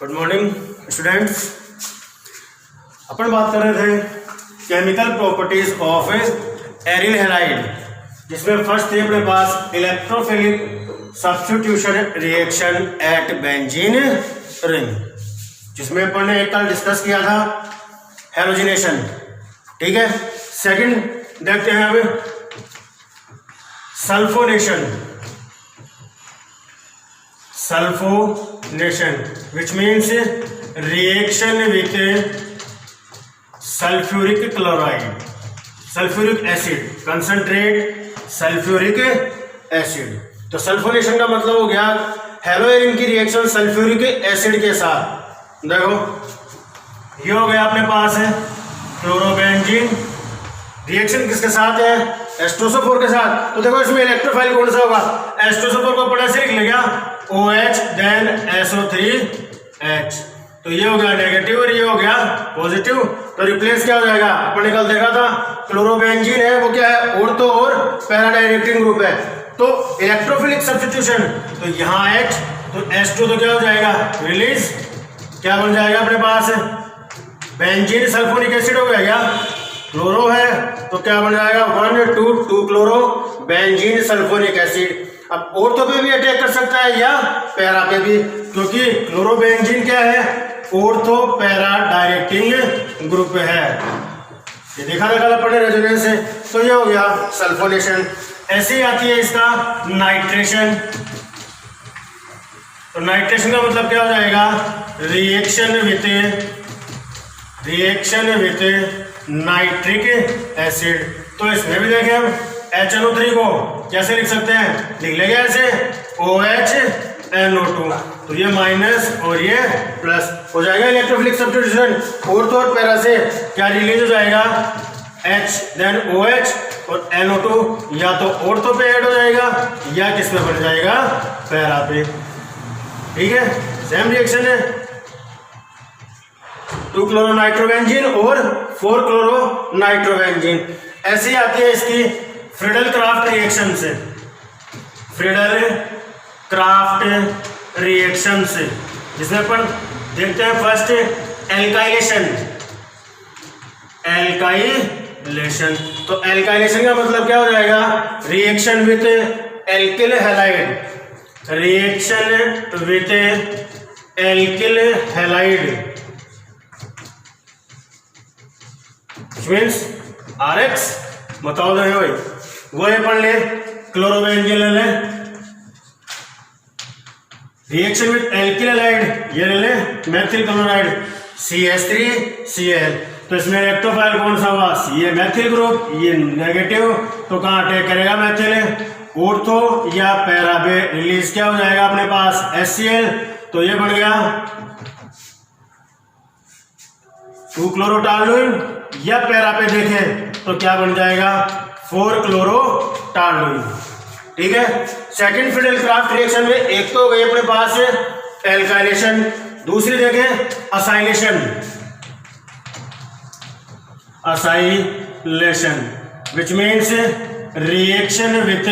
Good morning students. अपन बात कर रहे थे chemical properties of aryl halide, जिसमें फर्स्ट थी अपने पास electrophilic substitution reaction at benzene ring, जिसमें अपन ने एक कल डिस्कस किया था हैलोजिनेशन। ठीक है, सेकंड देखते हैं अब sulphonation. Sulfonation, which means reaction with sulfuric chloride, sulfuric acid, concentrate sulfuric acid। तो सल्फोनेशन का मतलब हो गया हेलोएरिन की रिएक्शन सल्फ्यूरिक एसिड के साथ। देखो ये हो गया अपने पास है क्लोरोबेंजीन, रिएक्शन किसके साथ है? एस्ट्रोसोफोर के साथ। तो देखो इसमें इलेक्ट्रोफाइल कौन सा होगा? एस्ट्रोसोफोर को पढ़ा से लिख लेगा OH देन SO3H। तो ये हो गया नेगेटिव और ये हो गया पॉजिटिव। तो रिप्लेस क्या हो जाएगा? अपन ने कल देखा था क्लोरोबेंजीन है वो क्या है? ऑर्थो और पैरा डायरेक्टिंग ग्रुप है। तो इलेक्ट्रोफिलिक सब्स्टिट्यूशन, तो यहाँ H तो H2 तो क्या हो जाएगा? रिलीज क्या बन जाएगा अपने पास? बेंजीन सल्फोनिक एसिड हो गया क्या? क्लोरो है तो क्या बन जाएगा? 1,2,2 क्लोरो बेंजीन सल्फोनिक एसिड। अब ऑर्थो पे भी अटैक कर सकता है या पैरा पे भी, क्योंकि क्लोरोबेंजीन क्या है? ऑर्थो पैरा डायरेक्टिंग ग्रुप है। ये देखा था अपने रेजोनेंस से। तो ये हो गया सल्फोनेशन। ऐसे ही आती है इसका नाइट्रेशन। तो नाइट्रेशन का मतलब क्या हो जाएगा? Reaction with nitric acid. तो इसमें भी देखें हम HNO3 को कैसे लिख सकते हैं? लिख लेंगे ऐसे OHNO2। तो ये माइनस और ये प्लस हो जाएगा इलेक्ट्रोफिलिक सब्स्टिट्यूशन। ऑर्थो और पैरा से क्या रिलीज हो जाएगा? H देन OH और NO2 या तो ऑर्थो पे ऐड हो जाएगा या किस में बन जाएगा? पैरा पे। ठीक है, सेम रिएक्शन है। 2 क्लोरो नाइट्रोबेंजीन और 4 क्लोरो नाइट्रोबेंजीन। ऐसी आती है इसकी फ्रीडल क्राफ्ट रिएक्शन से। फ्रीडल क्राफ्ट रिएक्शन से जिसमें अपन देखते हैं फर्स्ट एल्काइलेशन। तो एल्काइलेशन का मतलब क्या हो जाएगा? Reaction with alkyl halide, means RX बताओ दे भाई। वो है पढ़ ले क्लोरोबेंजीन ले ले, रिएक्शन विथ एल्किल हैलाइड ये ले ले मेथिल क्लोराइड CH3Cl। तो इसमें इलेक्ट्रोफाइल कौन सा हुआ? ये मेथिल ग्रुप, ये नेगेटिव। तो कहाँ अटैक करेगा मेथिल? ऑर्थो या पैरा पे रिलीज क्या हो जाएगा अपने पास? HCl। तो ये बन गया 2 क्लोरोटालुइन या पैरा पे देखें तो क्या बन जाएगा? 4 क्लोरोटालुइन। ठीक है, सेकंड फ्रीडल क्राफ्ट रिएक्शन में एक तो हो गई अपने पास एल्काइलेशन, दूसरी देखें acylation which means reaction with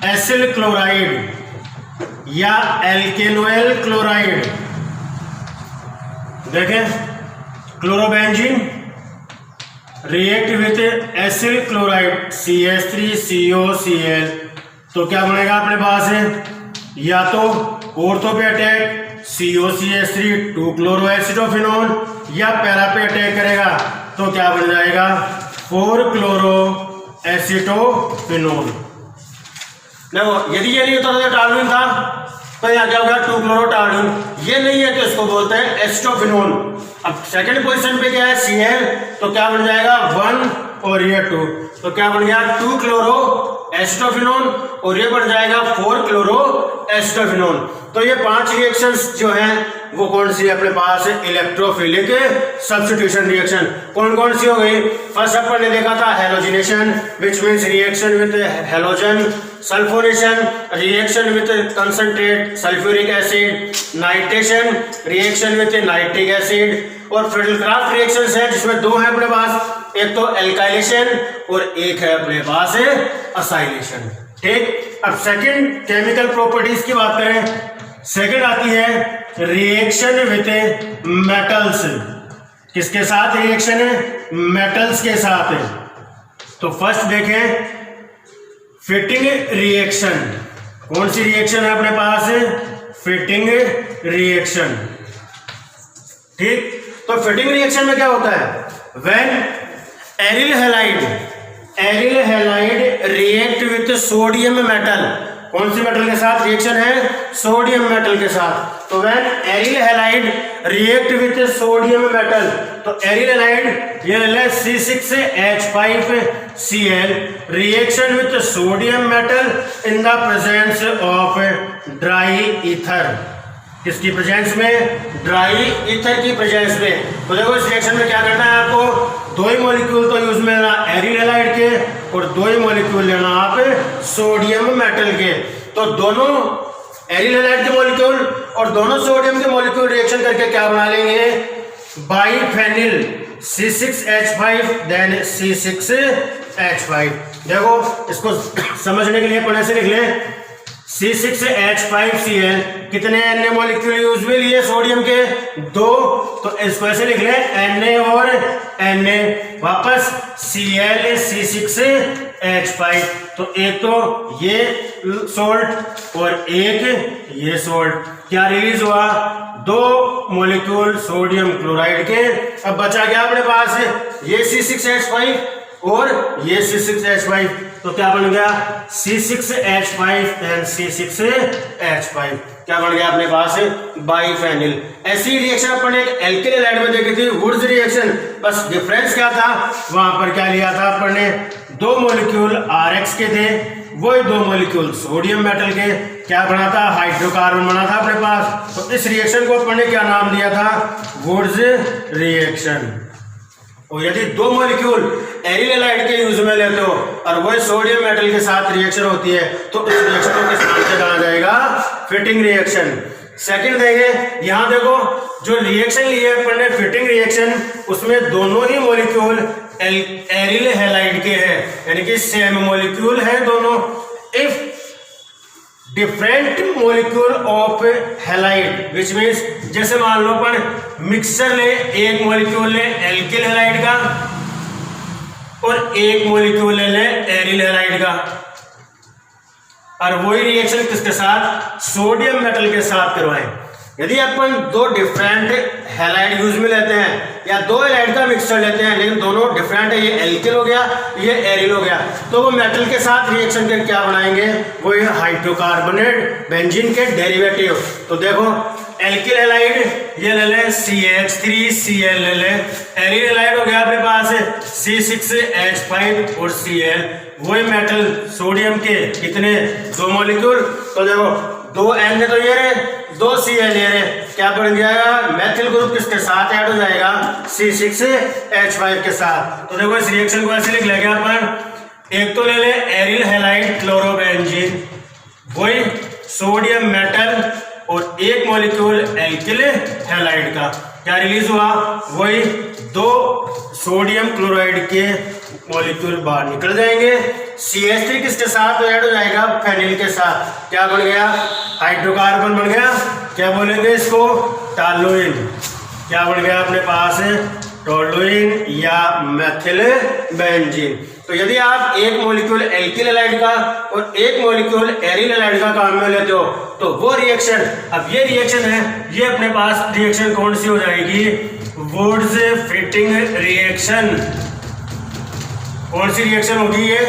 acyl chloride या एल्केनोइल क्लोराइड। देखें chlorobenzene react with acyl chloride CH3COCl। तो क्या बनेगा अपने पास है? या तो ऑर्थो पे अटैक COCH3 2 क्लोरो एसिटोफिनोल या पैरा पे अटैक करेगा तो क्या बन जाएगा? 4 क्लोरो एसिटोफिनोल। देखो यदि ये नहीं होता तो टालुइन था तो यहाँ क्या होगा? 2 क्लोरोटालुइन। ये नहीं है तो इसको बोलते हैं एसिटोफिनोल। अब सेकंड पोजीशन पे क्या है? Cl। तो क्या बन जाएगा? 1 और ये 2। तो क्या बन गया? 2 क्लोरो एसिटोफिनोल और ये बन जाएगा 4 क्लोरो एसिटोफिनोल। तो ये 5 रिएक्शंस जो हैं वो कौन सी है अपने पास? Electrophilic substitution reaction. कौन कौन सी हो गई? फर्स्ट अपन ने देखा था halogenation which means reaction with halogen, sulphonation reaction with concentrate sulphuric acid, nitration reaction with nitric acid, और फ्रीडल क्राफ्ट रिएक्शंस है जिसमें 2 है अपने पास, एक तो एल्काइलेशन और एक है अपने पास असाइलेशन। ठीक, अब सेकंड केमिकल प्रॉपर्टीज की बात करें, सेकंड आती है रिएक्शन विथ मेटल्स, किसके साथ रिएक्शन है? मेटल्स के साथ है। तो फर्स्ट देखें फिटिंग रिएक्शन, कौन सी रिएक्शन है अपने पास? Fitting reaction. ठीक, तो फिटिंग रिएक्शन में क्या होता है? When aryl halide react with sodium metal, कौन सी मेटल के साथ रिएक्शन है? सोडियम मेटल के साथ। तो when aryl halide react with sodium metal, तो एरिल हैलाइड ये ले C6H5Cl reaction with sodium metal in the presence of dry ether, किसकी प्रेजेंस में? ड्राई ईथर की प्रेजेंस में। तो देखो इस रिएक्शन में क्या करना है आपको? दो ही मॉलिक्यूल तो यूज में लेना एरिल हैलाइड के, और दो ही मॉलिक्यूल लेना आप सोडियम मेटल के। तो दोनों एरिल हैलाइड के मॉलिक्यूल और दोनों सोडियम के मॉलिक्यूल रिएक्शन करके क्या बना लेंगे? Biphenyl C6H5 then C6H5। देखो इसको समझने के लिए पहले से लिख लें, C6H5Cl कितने Na मॉलिक्यूल यूज में लिए सोडियम के? 2। तो इसको ऐसे लिख लें Na और Na, वापस Cl C6H5। तो एक तो ये सोल्ट और एक ये सोल्ट, क्या रिलीज हुआ? 2 मॉलिक्यूल सोडियम क्लोराइड के। अब बचा क्या अपने पास? ये C6H5 और ये C6H5। तो क्या बन गया? C6H5 एंड C6H5 क्या बन गया अपने पास? बाइफेनिल। ऐसी रिएक्शन अपन एक एल्किल हैलाइड में देखी थी, वुड्स रिएक्शन। बस डिफरेंस क्या था? वहां पर क्या लिया था अपन ने? 2 मॉलिक्यूल RX के थे, वही 2 मॉलिक्यूल सोडियम मेटल के। क्या बना था? हाइड्रोकार्बन बना था अपने पास। तो इस रिएक्शन को अपन ने क्या नाम दिया था? Wurtz reaction. और यदि 2 मॉलिक्यूल एरिल हैलाइड के यूज में लेते हो और वही सोडियम मेटल के साथ रिएक्शन होती है, तो इस रिएक्शन को किस नाम से जाना जाएगा? Fitting reaction. सेकंड देखें, यहां देखो जो रिएक्शन ली है अपन ने फिटिंग रिएक्शन, उसमें दोनों ही मॉलिक्यूल एरिल हैलाइड के हैं, यानी कि सेम मॉलिक्यूल है दोनों। If different molecule of halide which means, जैसे मान लो अपन मिक्सचर ले, एक मॉलिक्यूल ले एल्किल हैलाइड का और एक मॉलिक्यूल ले एरिल हैलाइड का, और वही रिएक्शन किसके साथ? सोडियम मेटल के साथ करवाएं। यदि अपन 2 डिफरेंट हैलाइड यूज में लेते हैं या 2 हैलाइड का मिक्सचर लेते हैं, लेकिन दोनों डिफरेंट है, ये एल्किल हो गया, ये एरिल हो गया, तो वो मेटल के साथ रिएक्शन करके क्या बनाएंगे? वो हाइड्रोकार्बोनेट बेंजीन के डेरिवेटिव। तो देखो एल्किल हैलाइड ये ले ले CH3Cl ले ले, एरिल हैलाइड हो गया अपने पास C6H5 और Cl, वही मेटल सोडियम के कितने? 2 मॉलिक्यूल। तो देखो 2 Na तो ये रहे, 2 Cl ये रहे, क्या बन जाएगा? मैथिल ग्रुप किसके साथ ऐड हो जाएगा? C6H5 के साथ। तो देखो इस रिएक्शन को ऐसे लिख लेंगे अपन, एक तो ले ले एरिल हैलाइड क्लोरोबेंजीन, वही सोडियम मेटल, और एक मॉलिक्यूल एल्किल हैलाइड का। क्या रिलीज हुआ? वही 2 सोडियम क्लोराइड के मॉलिक्यूल बाहर निकल जाएंगे। CH3 किसके साथ ऐड हो जाएगा? फेनिल के साथ। क्या बन गया? हाइड्रोकार्बन बन गया। क्या बोलेंगे इसको? टॉलुइन। क्या बन गया अपने पास? टॉलुइन या मेथिल बेंजीन। तो यदि आप एक मॉलिक्यूल एल्किल हैलाइड का और एक मॉलिक्यूल एरिल हैलाइड का काम में लेते हो, तो वो रिएक्शन, अब ये रिएक्शन है, ये अपने पास रिएक्शन कौन सी हो जाएगी? Wurtz Fittig reaction. कौन सी रिएक्शन होगी ये?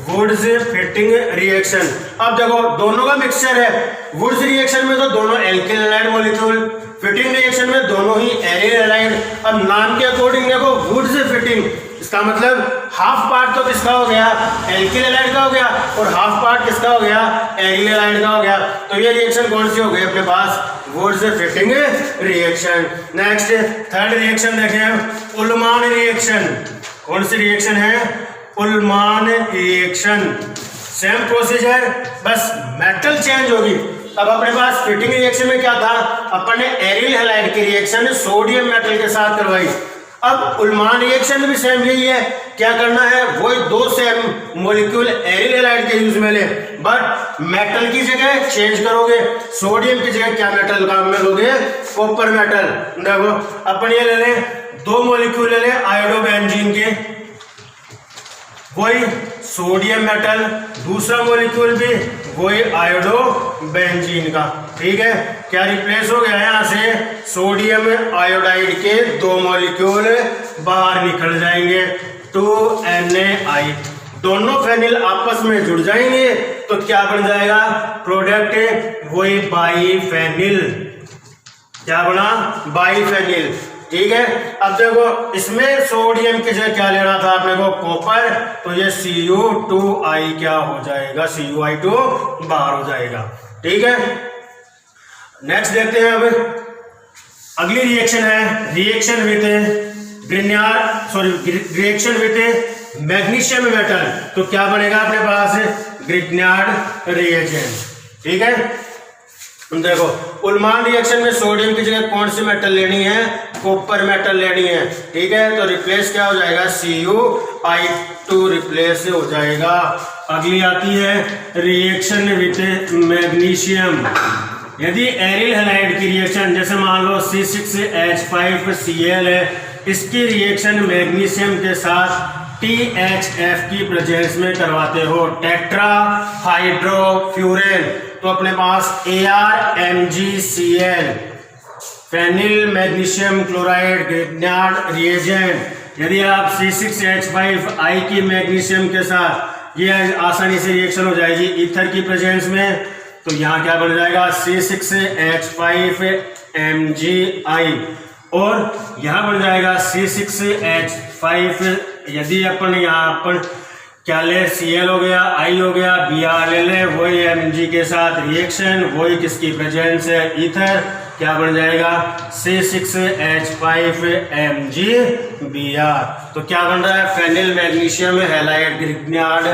Wurtz Fittig reaction. अब देखो दोनों का मिक्सचर है, वुड्स रिएक्शन में तो दोनों alkyl halide molecule, fitting reaction में दोनों ही एरिल हैलाइड। अब नाम के अकॉर्डिंग देखो वुड्स फिटिंग, इसका मतलब हाफ पार्ट तो किसका हो गया? एल्किल हैलाइड का हो गया, और हाफ पार्ट किसका हो गया? एरिल हैलाइड का हो गया। तो ये रिएक्शन कौन सी हो गई अपने पास? Wurtz Fittig reaction. Next third reaction देखें, उल्मान रिएक्शन। कौन सी रिएक्शन है? Ullmann reaction. सेम प्रोसीजर, बस मेटल चेंज होगी। अब अपने पास फिटिंग रिएक्शन में क्या था? अपन ने एरिल हैलाइड की रिएक्शन सोडियम मेटल के साथ करवाई। अब उल्मान रिएक्शन में भी सेम यही है, क्या करना है, वही 2 सेम मॉलिक्यूल एरिल हैलाइड के यूज में ले, बट मेटल की जगह चेंज करोगे, सोडियम की जगह क्या मेटल काम में लोगे, कॉपर मेटल। देखो अपन ये ले लें 2 मॉलिक्यूल ले लें आयोडोबेंजीन के, वही सोडियम मेटल, दूसरा मॉलिक्यूल भी वही आयोडोबेंजीन का, ठीक है। क्या रिप्लेस हो गया यहां से, सोडियम आयोडाइड के 2 मॉलिक्यूल बाहर निकल जाएंगे, 2Na, दोनों फेनिल आपस में जुड़ जाएंगे तो क्या बन जाएगा प्रोडक्ट, वही बाईफेनिल। क्या बना, बाईफेनिल, ठीक है। अब देखो इसमें सोडियम की जगह क्या लेना था आपने को, कॉपर, तो ये Cu2I क्या हो जाएगा, Cu2 बाहर हो जाएगा, ठीक है। नेक्स्ट देखते हैं अब अगली रिएक्शन है, reaction with reaction with magnesium metal. तो क्या बनेगा अपने पास, ग्रिग्नार्ड रिएजेंट, ठीक है। देखो उल्मान रिएक्शन में सोडियम की जगह कौन सी मेटल लेनी है, कॉपर मेटल लेनी है, ठीक है। तो रिप्लेस क्या हो जाएगा, Cu2 रिप्लेस हो जाएगा। अगली आती है रिएक्शन विथ मैग्नीशियम। यदि एरिल हैलाइड की रिएक्शन, जैसे मान लो C6H5Cl है, इसकी रिएक्शन मैग्नीशियम के साथ THF की प्रेजेंस में करवाते हो, टेट्रा हाइड्रोफ्यूरेन, तो अपने पास ArMgCl, phenyl magnesium chloride Grignard reagent. यदि आप C6H5I की मैग्नीशियम के साथ, ये आसानी से रिएक्शन हो जाएगी ईथर की प्रेजेंस में, तो यहाँ क्या बन जाएगा C6H5Mgi, और यहाँ बन जाएगा C6H5। यदि अपन यहाँ अपन क्या ले, Cl हो गया, I हो गया, Br ले ले, वही Mg के साथ रिएक्शन, वही किसकी प्रेजेंस है, ईथर, क्या बन जाएगा C6H5MgBr। तो क्या बन रहा है, phenyl magnesium halide Grignard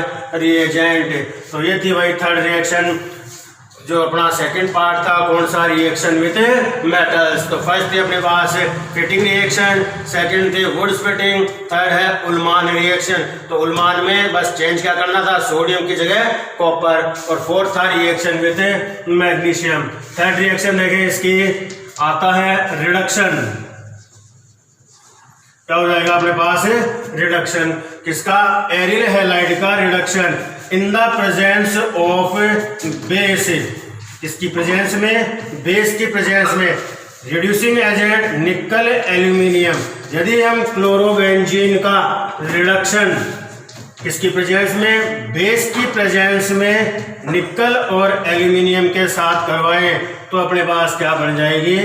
reagent. तो ये थी वही थर्ड रिएक्शन, जो अपना सेकंड पार्ट था, कौन सा, रिएक्शन विथ मेटल्स। तो फर्स्ट थी अपने पास फिटिंग रिएक्शन, सेकंड थी वुड स्प्लिटिंग, थर्ड है उल्मान रिएक्शन। तो उल्मान में बस चेंज क्या करना था, सोडियम की जगह कॉपर, और फोर्थ था reaction with magnesium. Third reaction देखें इसकी, आता है रिडक्शन। क्या हो जाएगा अपने पास, रिडक्शन, किसका, एरिल हैलाइड का reduction in the presence of base, इसकी प्रेजेंस में, बेस की प्रेजेंस में, रिड्यूसिंग एजेंट निकल एल्यूमिनियम। यदि हम क्लोरोबेंजीन का रिडक्शन किसकी प्रेजेंस में, बेस की प्रेजेंस में निकल और एल्यूमिनियम के साथ करवाएं, तो अपने पास क्या बन जाएगी,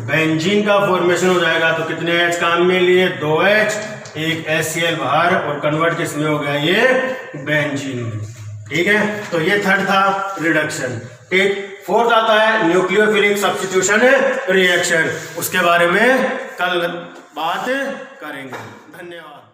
बेंजीन का फॉर्मेशन हो जाएगा। तो कितने H काम में लिए, 2H, एक HCl बाहर, और कन्वर्ट किसमें हो गया, ये बेंजीन, ठीक है। तो ये थर्ड था रिडक्शन, ठीक। फोर्थ आता है न्यूक्लियोफिलिक सब्स्टिट्यूशन रिएक्शन, उसके बारे में कल बात करेंगे। धन्यवाद।